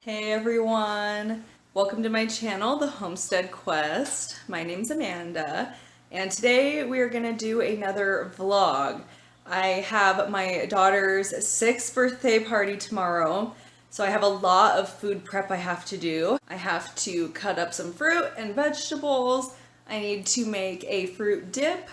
Hey everyone, welcome to my channel, the Homestead Quest. My name's Amanda, and today we are gonna do another vlog. I have my daughter's 6th birthday party tomorrow, so I have a lot of food prep I have to do. I have to cut up some fruit and vegetables. I need to make a fruit dip,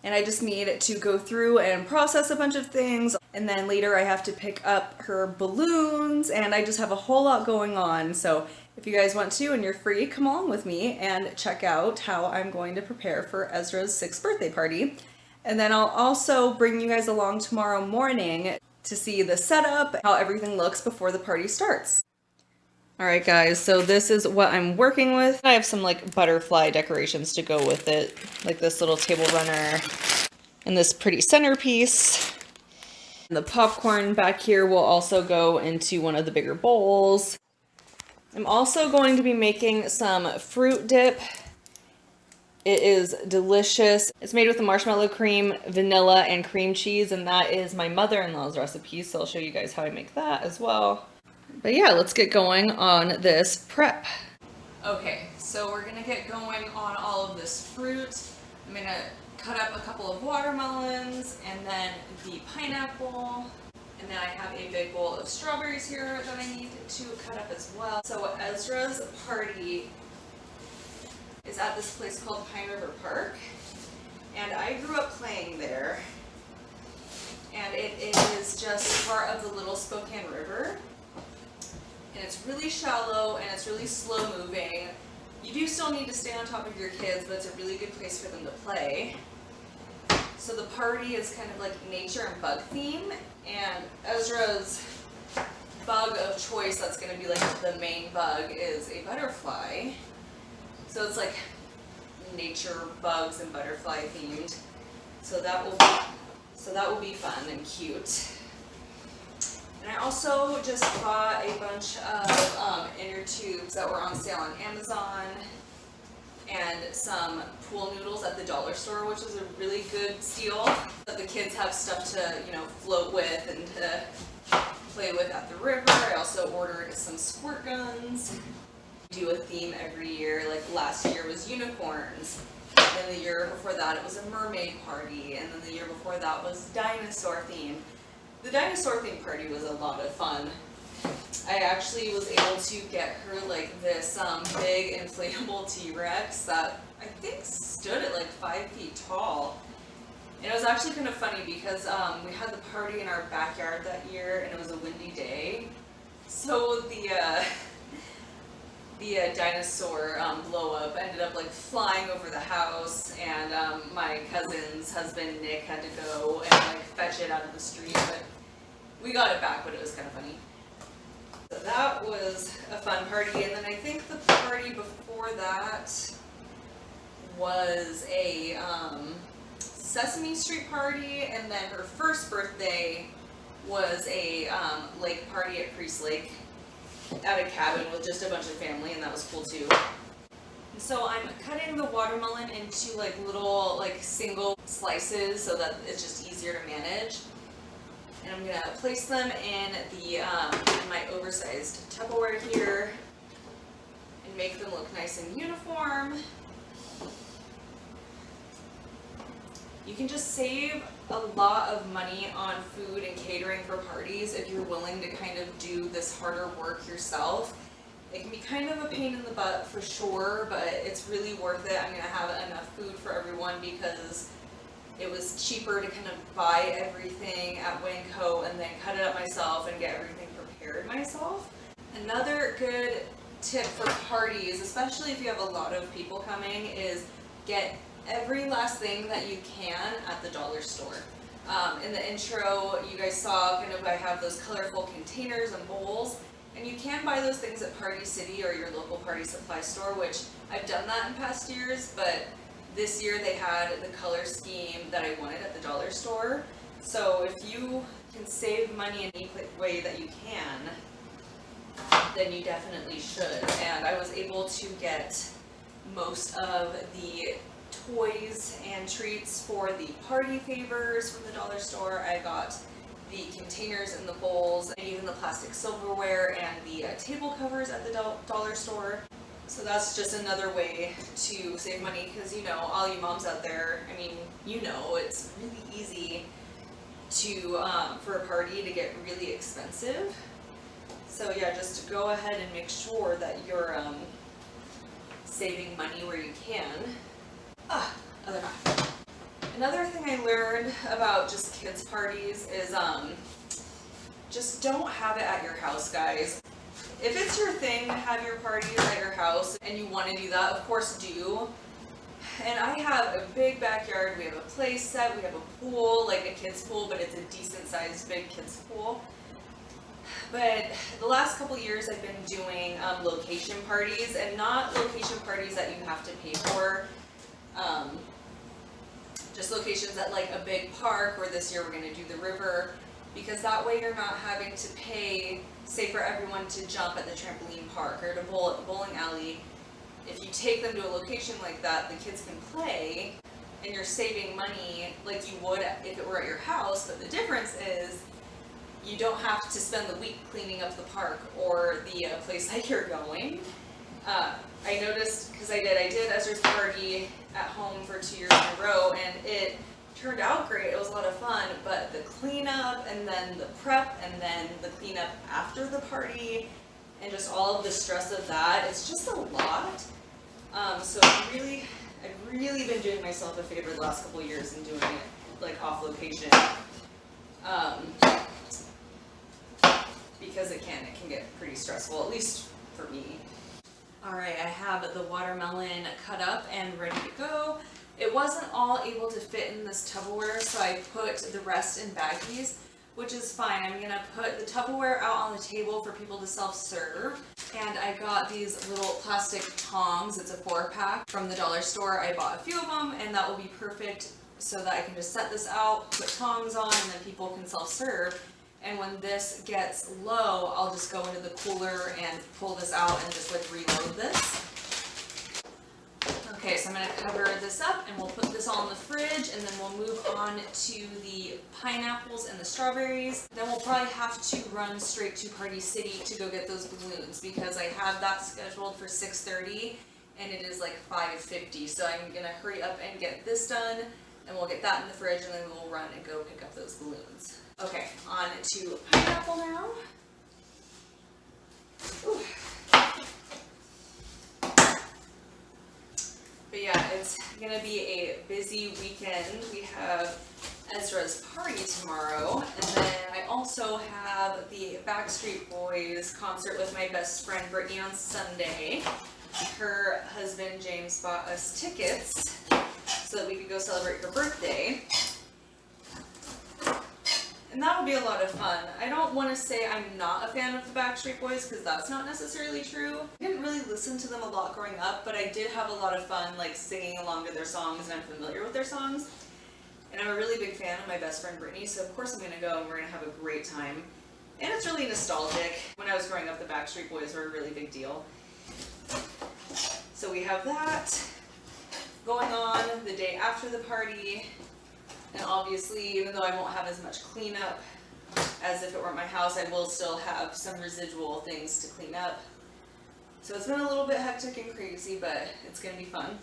and I just need to go through and process a bunch of things. And then later I have to pick up her balloons, and I just have a whole lot going on. So if you guys want to and you're free, come along with me and check out how I'm going to prepare for Ezra's 6th birthday party. And then I'll also bring you guys along tomorrow morning to see the setup, how everything looks before the party starts. Alright guys, so this is what I'm working with. I have some like butterfly decorations to go with it, like this little table runner and this pretty centerpiece. And the popcorn back here will also go into one of the bigger bowls. I'm also going to be making some fruit dip. It is delicious. It's made with the marshmallow cream, vanilla, and cream cheese, and that is my mother-in-law's recipe, so I'll show you guys how I make that as well. But yeah, let's get going on this prep. Okay, so we're gonna get going on all of this fruit. I'm gonna cut up a couple of watermelons and then the pineapple. And then I have a big bowl of strawberries here that I need to cut up as well. So Ezra's party is at this place called Pine River Park. And I grew up playing there. And it is just part of the Little Spokane River. And it's really shallow and it's really slow moving. You do still need to stay on top of your kids, but it's a really good place for them to play. So the party is kind of like nature and bug theme, and Ezra's bug of choice that's going to be like the main bug is a butterfly. So it's like nature bugs and butterfly themed. So that will be fun and cute. And I also just bought a bunch of inner tubes that were on sale on Amazon, and some pool noodles at the dollar store, which is a really good steal. But the kids have stuff to, float with and to play with at the river. I also ordered some squirt guns. We do a theme every year. Like last year was unicorns. And then the year before that it was a mermaid party. And then the year before that was dinosaur theme. The dinosaur theme party was a lot of fun. I actually was able to get her like this big inflatable T-Rex that I think stood at like 5 feet tall. And it was actually kind of funny because we had the party in our backyard that year and it was a windy day. So the dinosaur blow up ended up like flying over the house, and my cousin's husband Nick had to go and like fetch it out of the street, but we got it back, but it was kind of funny. So that was a fun party, and then I think the party before that was a Sesame Street party, and then her first birthday was a lake party at Priest Lake at a cabin with just a bunch of family, and that was cool too. And so I'm cutting the watermelon into like little like single slices so that it's just easier to manage. And I'm gonna place them in my oversized Tupperware here and make them look nice and uniform. You can just save a lot of money on food and catering for parties if you're willing to kind of do this harder work yourself. It can be kind of a pain in the butt for sure, but it's really worth it. I'm gonna have enough food for everyone because it was cheaper to kind of buy everything at Winco and then cut it up myself and get everything prepared myself. Another good tip for parties, especially if you have a lot of people coming, is get every last thing that you can at the dollar store. In the intro, you guys saw kind of I have those colorful containers and bowls, and you can buy those things at Party City or your local party supply store, which I've done that in past years, but this year they had the color scheme that I wanted at the dollar store. So if you can save money in any way that you can, then you definitely should. And I was able to get most of the toys and treats for the party favors from the dollar store. I got the containers and the bowls, and even the plastic silverware and the table covers at the dollar store. So that's just another way to save money, because you know, all you moms out there, I mean, you know, it's really easy to for a party to get really expensive. So yeah, just to go ahead and make sure that you're saving money where you can. Other half. Another thing I learned about just kids parties is just don't have it at your house, guys. If it's your thing to have your parties at your house and you want to do that, of course do. And I have a big backyard, we have a play set, we have a pool, like a kid's pool, but it's a decent sized big kid's pool. But the last couple years I've been doing location parties, and not location parties that you have to pay for. Just locations at like a big park, or this year we're going to do the river, because that way you're not having to pay, say for everyone to jump at the trampoline park or to bowl at the bowling alley. If you take them to a location like that, the kids can play and you're saving money like you would if it were at your house, but the difference is you don't have to spend the week cleaning up the park or the place that you're going. I noticed, because I did Ezra's party at home for 2 years in a row, and it turned out great. It was a lot of fun, but the cleanup and then the prep and then the cleanup after the party and just all of the stress of that, it's just a lot. So I've really been doing myself a favor the last couple of years and doing it like off location. Because it can get pretty stressful, at least for me. Alright, I have the watermelon cut up and ready to go. It wasn't all able to fit in this Tupperware, so I put the rest in baggies, which is fine. I'm going to put the Tupperware out on the table for people to self-serve. And I got these little plastic tongs. It's a 4-pack from the dollar store. I bought a few of them, and that will be perfect so that I can just set this out, put tongs on, and then people can self-serve. And when this gets low, I'll just go into the cooler and pull this out and just like reload this. Okay, so I'm going to cover this up and we'll put this all in the fridge, and then we'll move on to the pineapples and the strawberries. Then we'll probably have to run straight to Party City to go get those balloons, because I have that scheduled for 6:30 and it is like 5:50. So I'm going to hurry up and get this done, and we'll get that in the fridge, and then we'll run and go pick up those balloons. Okay, on to pineapple now. Ooh. But yeah, it's gonna be a busy weekend. We have Ezra's party tomorrow, and then I also have the Backstreet Boys concert with my best friend Brittany on Sunday. Her husband James bought us tickets so that we could go celebrate her birthday. And that would be a lot of fun. I don't want to say I'm not a fan of the Backstreet Boys, because that's not necessarily true. I didn't really listen to them a lot growing up, but I did have a lot of fun like singing along to their songs, and I'm familiar with their songs. And I'm a really big fan of my best friend Brittany, so of course I'm going to go and we're going to have a great time. And it's really nostalgic. When I was growing up, the Backstreet Boys were a really big deal. So we have that going on the day after the party. And obviously, even though I won't have as much cleanup as if it were my house, I will still have some residual things to clean up. So it's been a little bit hectic and crazy, but it's going to be fun.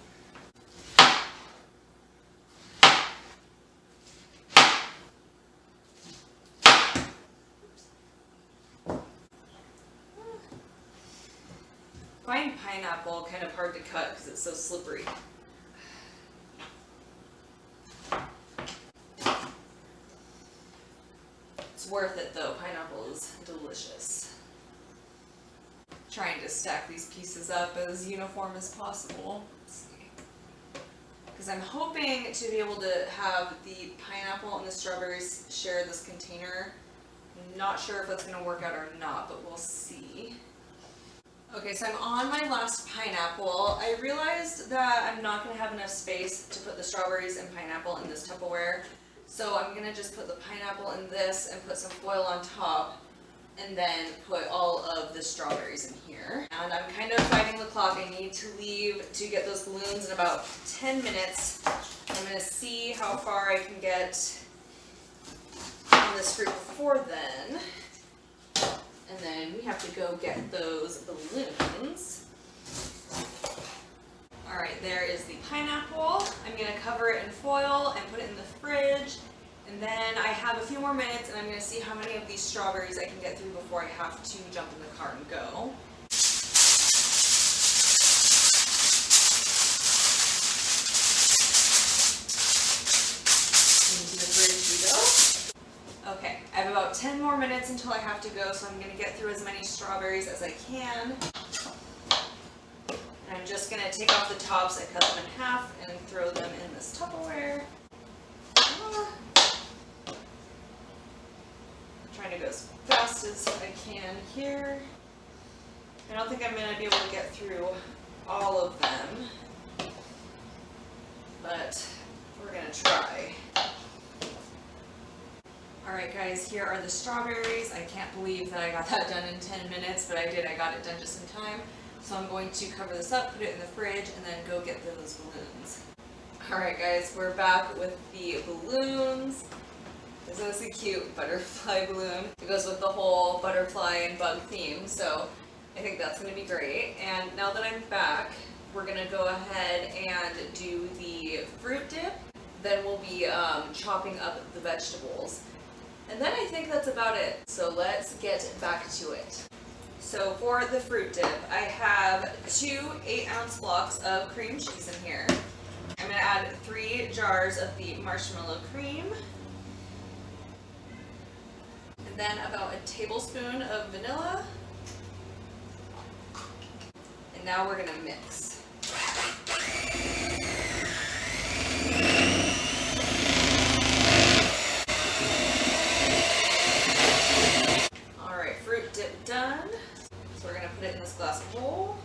I find pineapple kind of hard to cut because it's so slippery. It's worth it though. Pineapple is delicious. Trying to stack these pieces up as uniform as possible. Let's see. Because I'm hoping to be able to have the pineapple and the strawberries share this container. I'm not sure if that's going to work out or not, but we'll see. Okay, so I'm on my last pineapple. I realized that I'm not going to have enough space to put the strawberries and pineapple in this Tupperware. So I'm going to just put the pineapple in this and put some foil on top, and then put all of the strawberries in here. And I'm kind of fighting the clock. I need to leave to get those balloons in about 10 minutes. I'm going to see how far I can get on this fruit before then. And then we have to go get those balloons. All right, there is the pineapple. I'm gonna cover it in foil and put it in the fridge. And then I have a few more minutes and I'm gonna see how many of these strawberries I can get through before I have to jump in the car and go. Into the fridge we go. Okay, I have about 10 more minutes until I have to go, so I'm gonna get through as many strawberries as I can. And I'm just gonna take off the tops, I cut them in half and throw them in this Tupperware. Trying to go as fast as I can here. I don't think I'm going to be able to get through all of them, but we're going to try. Alright guys, here are the strawberries. I can't believe that I got that done in 10 minutes, but I did. I got it done just in time. So I'm going to cover this up, put it in the fridge, and then go get those balloons. Alright guys, we're back with the balloons. This is a cute butterfly balloon. It goes with the whole butterfly and bug theme, so I think that's going to be great. And now that I'm back, we're going to go ahead and do the fruit dip. Then we'll be chopping up the vegetables. And then I think that's about it. So let's get back to it. So for the fruit dip, I have 2 8-ounce blocks of cream cheese in here. I'm going to add 3 jars of the marshmallow cream. And then about a tablespoon of vanilla. And now we're going to mix. Alright, fruit dip done. So we're going to put it in this glass bowl.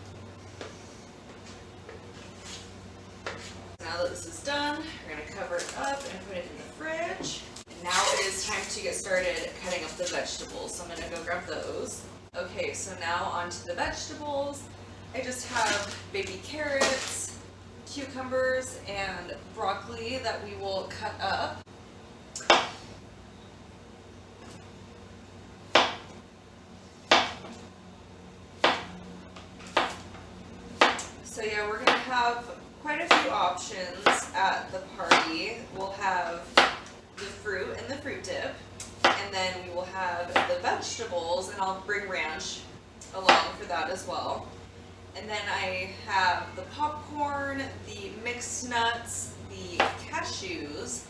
Now that this is done, we're going to cover it up and put it in the fridge. And now it is time to get started cutting up the vegetables. So I'm going to go grab those. Okay, so now onto the vegetables. I just have baby carrots, cucumbers, and broccoli that we will cut up. So yeah, we're going to have quite a few options at the party. We'll have the fruit and the fruit dip, and then we will have the vegetables, and I'll bring ranch along for that as well. And then I have the popcorn, the mixed nuts, the cashews,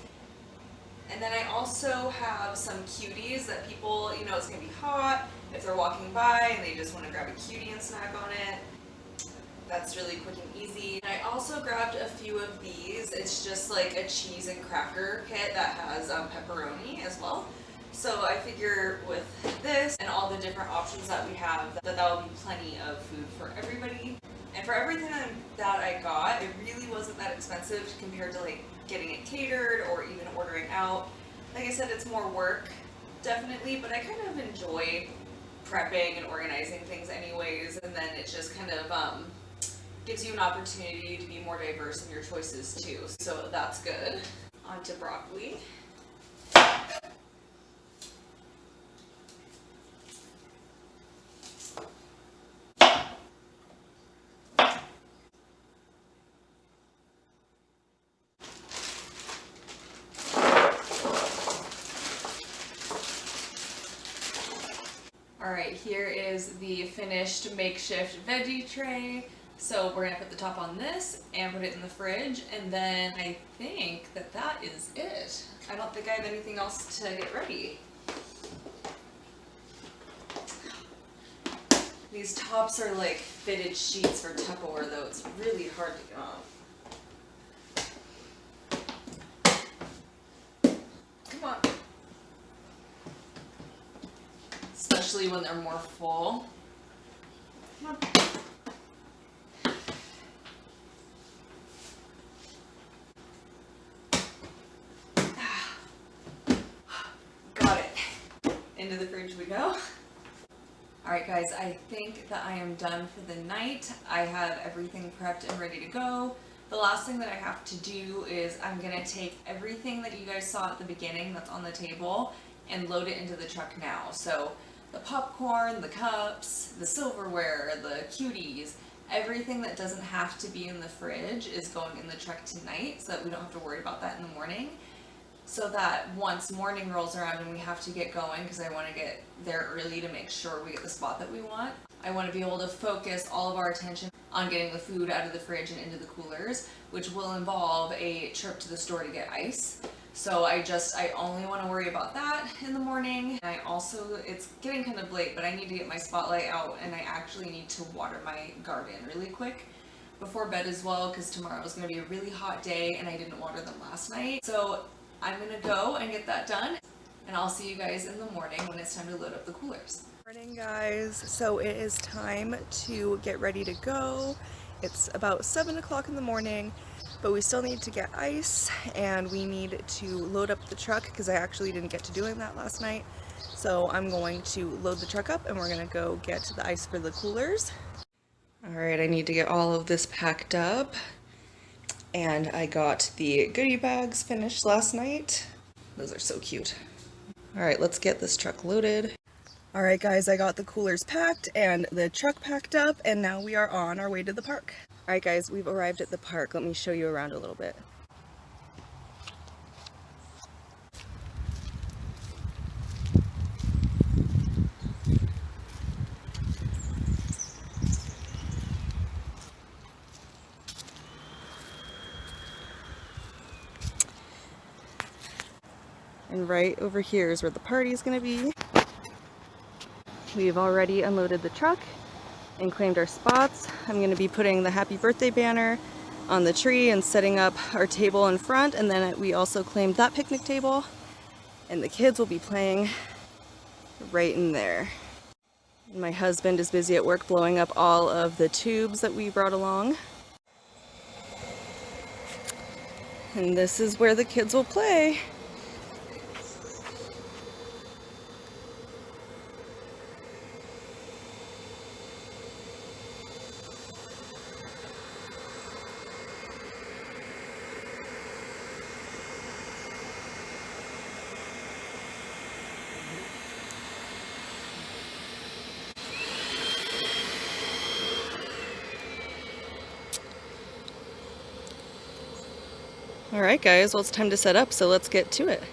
and then I also have some cuties that people, you know, it's going to be hot if they're walking by and they just want to grab a cutie and snack on it. That's really quick and easy. And I also grabbed a few of these. It's just like a cheese and cracker kit that has pepperoni as well. So I figure with this and all the different options that we have, that will be plenty of food for everybody. And for everything that I got, it really wasn't that expensive compared to like getting it catered or even ordering out. Like I said, it's more work, definitely, but I kind of enjoy prepping and organizing things anyways, and then it just kind of gives you an opportunity to be more diverse in your choices too, so that's good. On to broccoli. Alright, here is the finished makeshift veggie tray. So we're going to put the top on this and put it in the fridge, and then I think that that is it. I don't think I have anything else to get ready. These tops are like fitted sheets for Tupperware though, it's really hard to get off. Come on. Especially when they're more full. Come on. Into the fridge we go. Alright guys, I think that I am done for the night. I have everything prepped and ready to go. The last thing that I have to do is I'm going to take everything that you guys saw at the beginning that's on the table and load it into the truck now. So the popcorn, the cups, the silverware, the cuties, everything that doesn't have to be in the fridge is going in the truck tonight so that we don't have to worry about that in the morning. So that once morning rolls around and we have to get going, because I want to get there early to make sure we get the spot that we want, I want to be able to focus all of our attention on getting the food out of the fridge and into the coolers, which will involve a trip to the store to get ice. So I only want to worry about that in the morning. I also, it's getting kind of late, but I need to get my spotlight out, and I actually need to water my garden really quick before bed as well, because tomorrow is going to be a really hot day and I didn't water them last night. So I'm going to go and get that done, and I'll see you guys in the morning when it's time to load up the coolers. Morning, guys. So it is time to get ready to go. It's about 7 o'clock in the morning, but we still need to get ice and we need to load up the truck because I actually didn't get to doing that last night. So I'm going to load the truck up and we're going to go get the ice for the coolers. All right, I need to get all of this packed up. And I got the goodie bags finished last night. Those are so cute. All right, let's get this truck loaded. All right, guys, I got the coolers packed and the truck packed up, and now we are on our way to the park. All right, guys, we've arrived at the park. Let me show you around a little bit. And right over here is where the party is going to be. We've already unloaded the truck and claimed our spots. I'm going to be putting the happy birthday banner on the tree and setting up our table in front, and then we also claimed that picnic table, and the kids will be playing right in there. My husband is busy at work blowing up all of the tubes that we brought along. And this is where the kids will play. All right, guys, well, it's time to set up, so let's get to it.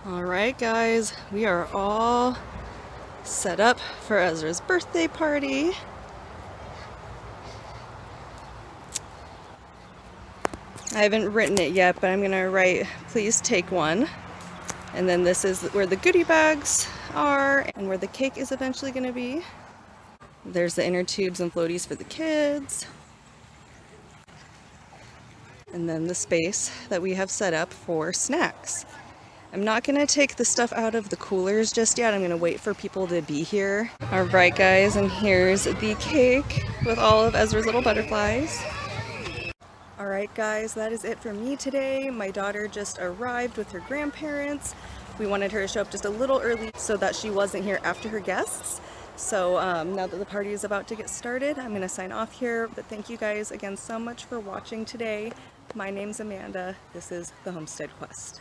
All right, guys, we are all set up for Ezra's birthday party. I haven't written it yet, but I'm gonna write, please take one. And then this is where the goodie bags are and where the cake is eventually gonna be. There's the inner tubes and floaties for the kids. And then the space that we have set up for snacks. I'm not gonna take the stuff out of the coolers just yet. I'm gonna wait for people to be here. All right, guys, and here's the cake with all of Ezra's little butterflies. All right, guys, that is it for me today. My daughter just arrived with her grandparents. We wanted her to show up just a little early so that she wasn't here after her guests. So now that the party is about to get started, I'm gonna sign off here. But thank you guys again so much for watching today. My name's Amanda. This is the Homestead Quest.